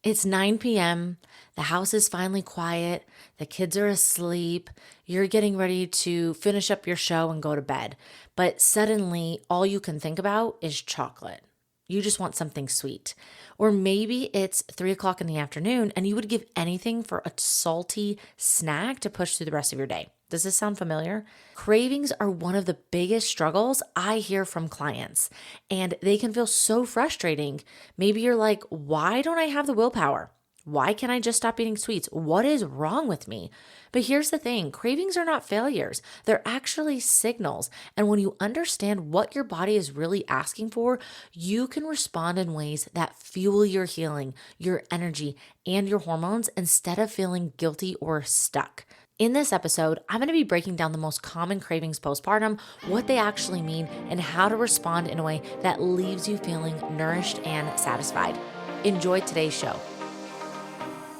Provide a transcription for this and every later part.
It's 9 p.m. The house is finally quiet. The kids are asleep. You're getting ready to finish up your show and go to bed. But suddenly, all you can think about is chocolate. You just want something sweet. Or maybe it's 3 o'clock in the afternoon and you would give anything for a salty snack to push through the rest of your day. Does this sound familiar? Cravings are one of the biggest struggles I hear from clients, and they can feel so frustrating. Maybe you're like, why don't I have the willpower? Why can't I just stop eating sweets? What is wrong with me? But here's the thing, cravings are not failures. They're actually signals. And when you understand what your body is really asking for, you can respond in ways that fuel your healing, your energy, and your hormones instead of feeling guilty or stuck. In this episode, I'm going to be breaking down the most common cravings postpartum, what they actually mean, and how to respond in a way that leaves you feeling nourished and satisfied. Enjoy today's show.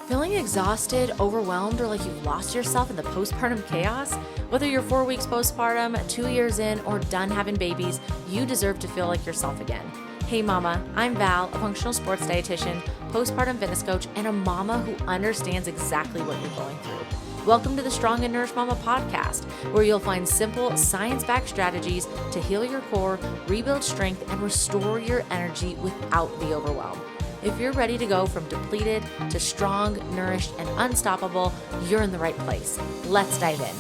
Feeling exhausted, overwhelmed, or like you've lost yourself in the postpartum chaos? Whether you're 4 weeks postpartum, 2 years in, or done having babies, you deserve to feel like yourself again. Hey mama, I'm Val, a functional sports dietitian, postpartum fitness coach, and a mama who understands exactly what you're going through. Welcome to the Strong Nourished Momma Podcast, where you'll find simple, science-backed strategies to heal your core, rebuild strength, and restore your energy without the overwhelm. If you're ready to go from depleted to strong, nourished, and unstoppable, you're in the right place. Let's dive in.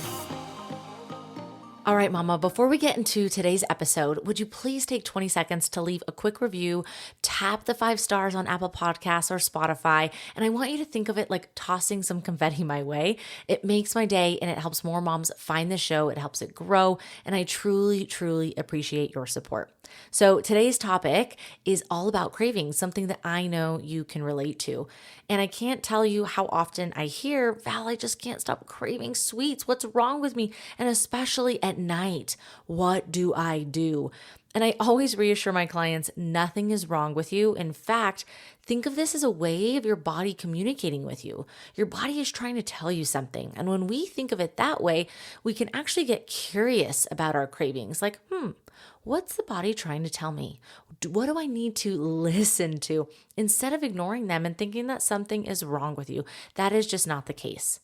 All right, mama, before we get into today's episode, would you please take 20 seconds to leave a quick review, tap the 5 stars on Apple Podcasts or Spotify, and I want you to think of it like tossing some confetti my way. It makes my day and it helps more moms find the show, it helps it grow, and I truly, truly appreciate your support. So today's topic is all about cravings, something that I know you can relate to. And I can't tell you how often I hear, Val, I just can't stop craving sweets. What's wrong with me? And especially at night, what do I do? And I always reassure my clients, nothing is wrong with you. In fact, think of this as a way of your body communicating with you. Your body is trying to tell you something. And when we think of it that way, we can actually get curious about our cravings. Like, what's the body trying to tell me? What do I need to listen to? Instead of ignoring them and thinking that something is wrong with you. That is just not the case.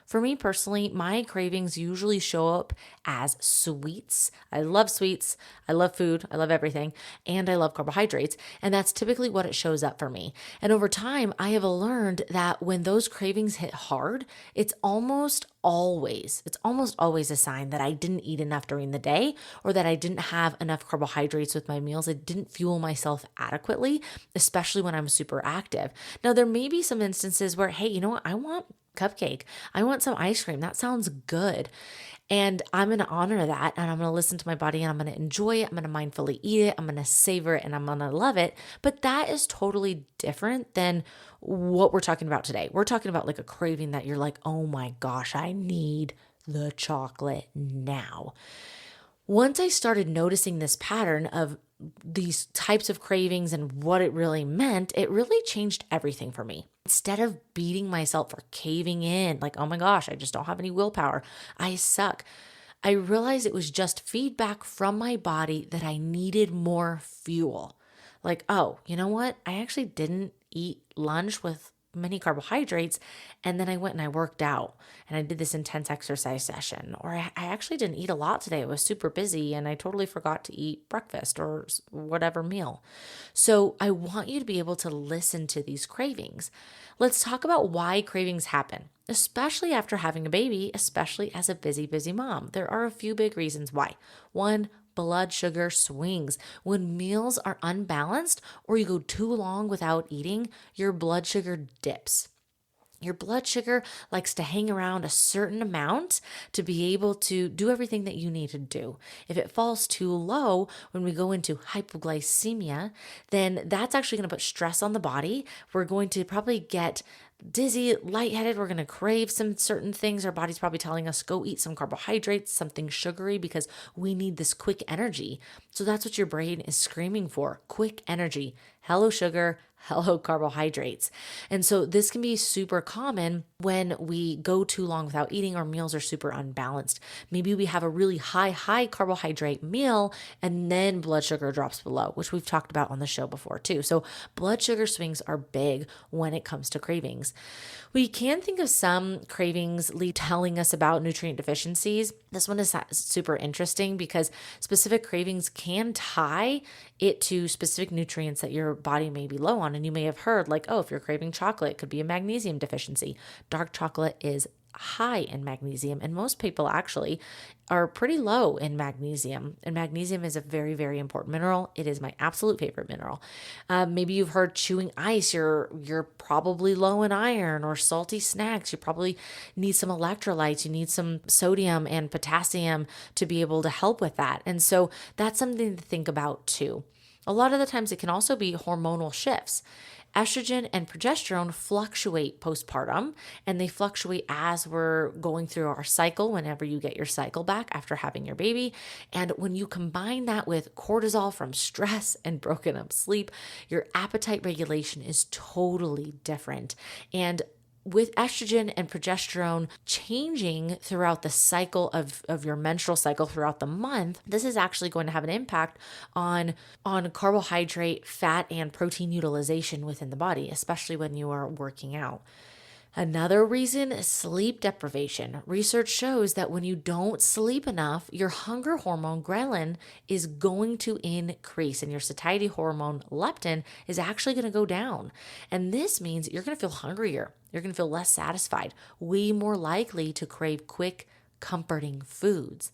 For me personally, my cravings usually show up as sweets. I love sweets. I love food. I love everything. And I love carbohydrates. And that's typically what it shows up for me. And over time, I have learned that when those cravings hit hard, it's almost always a sign that I didn't eat enough during the day or that I didn't have enough carbohydrates with my meals. I didn't fuel myself adequately, especially when I'm super active. Now, there may be some instances where, hey, you know what? I want cupcake. I want some ice cream. That sounds good. And I'm going to honor that and I'm going to listen to my body and I'm going to enjoy it. I'm going to mindfully eat it. I'm going to savor it and I'm going to love it. But that is totally different than what we're talking about today. We're talking about like a craving that you're like, oh my gosh, I need the chocolate now. Once I started noticing this pattern of these types of cravings and what it really meant, it really changed everything for me. Instead of beating myself for caving in, like, oh my gosh, I just don't have any willpower, I suck, I realized it was just feedback from my body that I needed more fuel. Like, oh, you know what? I actually didn't eat lunch with many carbohydrates. And then I went and I worked out and I did this intense exercise session. Or I actually didn't eat a lot today. I was super busy and I totally forgot to eat breakfast or whatever meal. So I want you to be able to listen to these cravings. Let's talk about why cravings happen, especially after having a baby, especially as a busy, busy mom. There are a few big reasons why. One, blood sugar swings. When meals are unbalanced or you go too long without eating, your blood sugar dips. Your blood sugar likes to hang around a certain amount to be able to do everything that you need to do. If it falls too low, when we go into hypoglycemia, then that's actually going to put stress on the body. We're going to probably get dizzy, lightheaded. We're going to crave some certain things. Our body's probably telling us, go eat some carbohydrates, something sugary, because we need this quick energy. So that's what your brain is screaming for, quick energy. hello sugar, hello carbohydrates. And so this can be super common when we go too long without eating, or meals are super unbalanced. Maybe we have a really high carbohydrate meal and then blood sugar drops below, which we've talked about on the show before too. So blood sugar swings are big when it comes to cravings. We can think of some cravings telling us about nutrient deficiencies. This one is super interesting because specific cravings can tie it to specific nutrients that your body may be low on. And you may have heard like, oh, if you're craving chocolate, it could be a magnesium deficiency. Dark chocolate is high in magnesium, and most people actually are pretty low in magnesium. And magnesium is a very, very important mineral. It is my absolute favorite mineral. Maybe you've heard chewing ice. You're probably low in iron, or salty snacks. You probably need some electrolytes. You need some sodium and potassium to be able to help with that. And so that's something to think about too. A lot of the times it can also be hormonal shifts. Estrogen and progesterone fluctuate postpartum, and they fluctuate as we're going through our cycle, whenever you get your cycle back after having your baby. And when you combine that with cortisol from stress and broken up sleep, your appetite regulation is totally different. And with estrogen and progesterone changing throughout the cycle of your menstrual cycle throughout the month, this is actually going to have an impact on carbohydrate, fat, and protein utilization within the body, especially when you are working out. Another reason is sleep deprivation. Research shows that when you don't sleep enough, your hunger hormone ghrelin is going to increase, and your satiety hormone leptin is actually going to go down. And this means you're going to feel hungrier. You're going to feel less satisfied, way more likely to crave quick, comforting foods.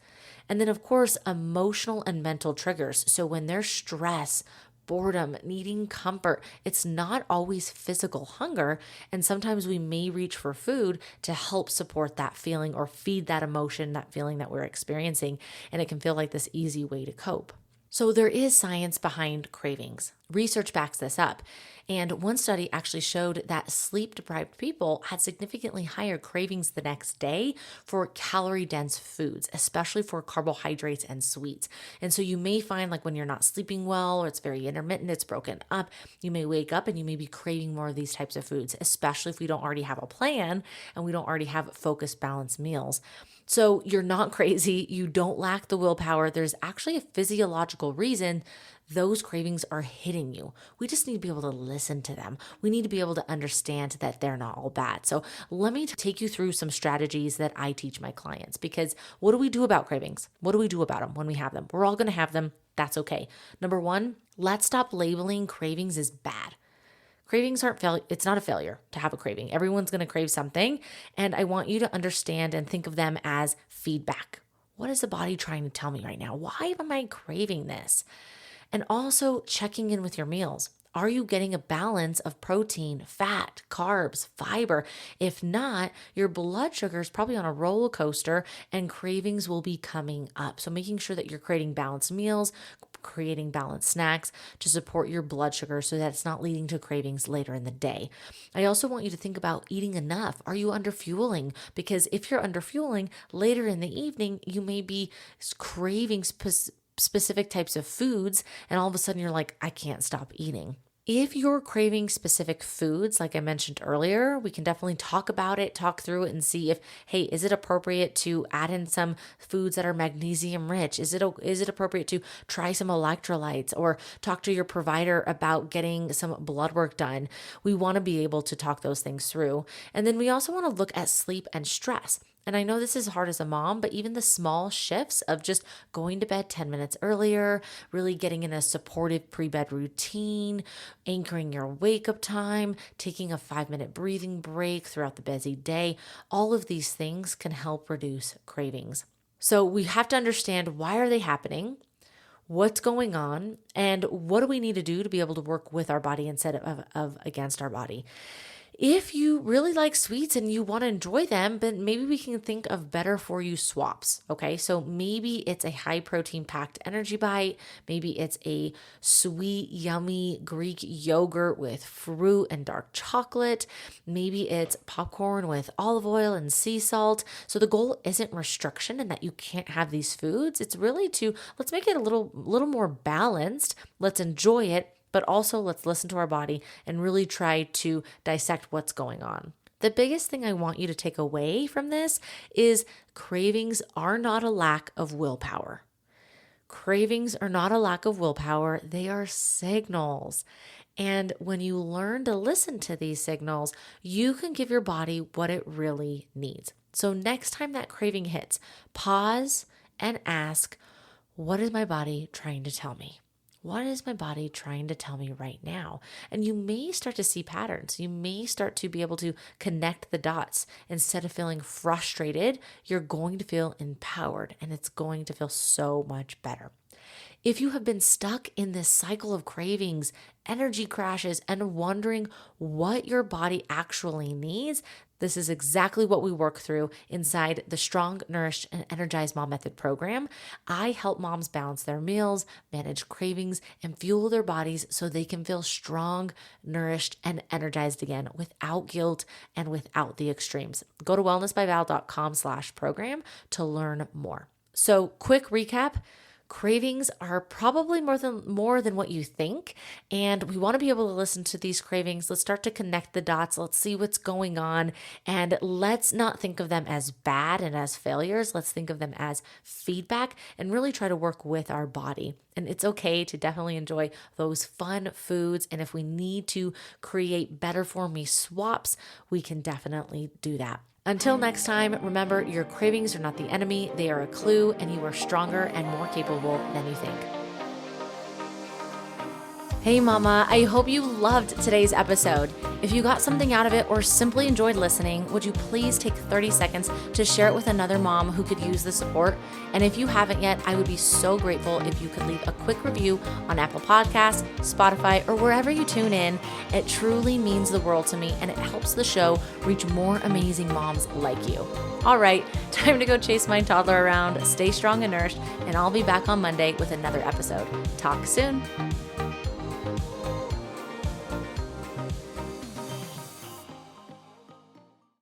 And then, of course, emotional and mental triggers. So when there's stress, boredom, needing comfort, it's not always physical hunger. And sometimes we may reach for food to help support that feeling or feed that emotion, that feeling that we're experiencing. And it can feel like this easy way to cope. So there is science behind cravings. Research backs this up. And one study actually showed that sleep-deprived people had significantly higher cravings the next day for calorie-dense foods, especially for carbohydrates and sweets. And so you may find like when you're not sleeping well, or it's very intermittent, it's broken up, you may wake up and you may be craving more of these types of foods, especially if we don't already have a plan and we don't already have focused, balanced meals. So you're not crazy. You don't lack the willpower. There's actually a physiological reason those cravings are hitting you. We just need to be able to listen to them. We need to be able to understand that they're not all bad. So let me take you through some strategies that I teach my clients, because what do we do about cravings? What do we do about them when we have them? We're all going to have them. That's okay. Number one, let's stop labeling cravings as bad. Cravings aren't it's not a failure to have a craving. Everyone's going to crave something. And I want you to understand and think of them as feedback. What is the body trying to tell me right now? Why am I craving this? And also checking in with your meals. Are you getting a balance of protein, fat, carbs, fiber? If not, your blood sugar is probably on a roller coaster and cravings will be coming up. So making sure that you're creating balanced meals, creating balanced snacks to support your blood sugar so that it's not leading to cravings later in the day. I also want you to think about eating enough. Are you underfueling? Because if you're underfueling, later in the evening, you may be craving specific types of foods, and all of a sudden you're like, I can't stop eating. If you're craving specific foods, like I mentioned earlier, we can definitely talk about it, talk through it, and see if, hey, is it appropriate to add in some foods that are magnesium rich? Is it appropriate to try some electrolytes, or talk to your provider about getting some blood work done? We want to be able to talk those things through. And then we also want to look at sleep and stress. And I know this is hard as a mom, but even the small shifts of just going to bed 10 minutes earlier, really getting in a supportive pre-bed routine, anchoring your wake-up time, taking a 5-minute breathing break throughout the busy day, all of these things can help reduce cravings. So we have to understand, why are they happening? What's going on? And what do we need to do to be able to work with our body instead of against our body? If you really like sweets and you want to enjoy them, then maybe we can think of better for you swaps. Okay. So maybe it's a high protein packed energy bite. Maybe it's a sweet, yummy Greek yogurt with fruit and dark chocolate. Maybe it's popcorn with olive oil and sea salt. So the goal isn't restriction and that you can't have these foods. It's really let's make it a little more balanced. Let's enjoy it, but also let's listen to our body and really try to dissect what's going on. The biggest thing I want you to take away from this is cravings are not a lack of willpower. Cravings are not a lack of willpower. They are signals. And when you learn to listen to these signals, you can give your body what it really needs. So next time that craving hits, pause and ask, what is my body trying to tell me? What is my body trying to tell me right now? And you may start to see patterns. You may start to be able to connect the dots. Instead of feeling frustrated, you're going to feel empowered, and it's going to feel so much better. If you have been stuck in this cycle of cravings, energy crashes, and wondering what your body actually needs, this is exactly what we work through inside the Strong Nourished and Energized Mom Method program. I help moms balance their meals, manage cravings, and fuel their bodies so they can feel strong, nourished, and energized again without guilt and without the extremes. Go to wellnessbyval.com/program to learn more. So quick recap. Cravings are probably more than what you think, and we want to be able to listen to these cravings. Let's start to connect the dots. Let's see what's going on, and let's not think of them as bad and as failures. Let's think of them as feedback and really try to work with our body. And it's okay to definitely enjoy those fun foods, and if we need to create better for me swaps, we can definitely do that. Until next time, remember, your cravings are not the enemy. They are a clue, and you are stronger and more capable than you think. Hey mama, I hope you loved today's episode. If you got something out of it or simply enjoyed listening, would you please take 30 seconds to share it with another mom who could use the support? And if you haven't yet, I would be so grateful if you could leave a quick review on Apple Podcasts, Spotify, or wherever you tune in. It truly means the world to me, and it helps the show reach more amazing moms like you. All right, time to go chase my toddler around. Stay strong and nourished, and I'll be back on Monday with another episode. Talk soon.